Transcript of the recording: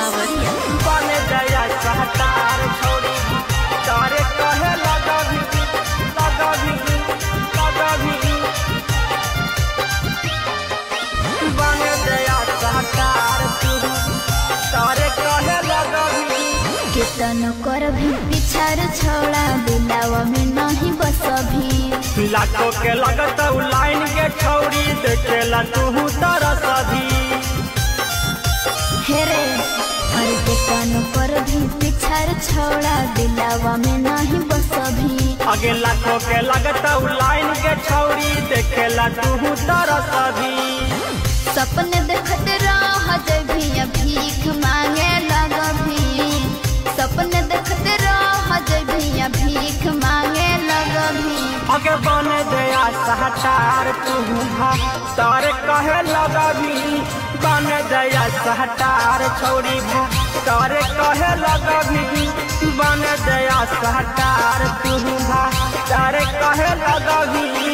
सावरिया बन गया सहतार छोड़ी तारे कहे लगा भी बन गया सहतार तू तारे कहे लगा भी कीर्तन कर भी पिछार छोड़ा दिलावा में नहीं बस भी लाखों के लगत लाइन के छौड़ी देखेला तू तरस भी हेरे हर कीर्तन कर भी पिछार छोड़ा दिलावा में नहीं बस भी आगे लाखों के लगत लाइन के छौड़ी देखेला तू तरस भी सपने देखते रह जभी भीख मांगे लग भी सपने देखते रह जभी भीख मांगे लग भी आगे बन गया सहतार तू तारे कहे लगा भी बन गया सहतार छोड़ी तारे कहे लगा भी बन गया सहतार तू तारे कहे लगा भी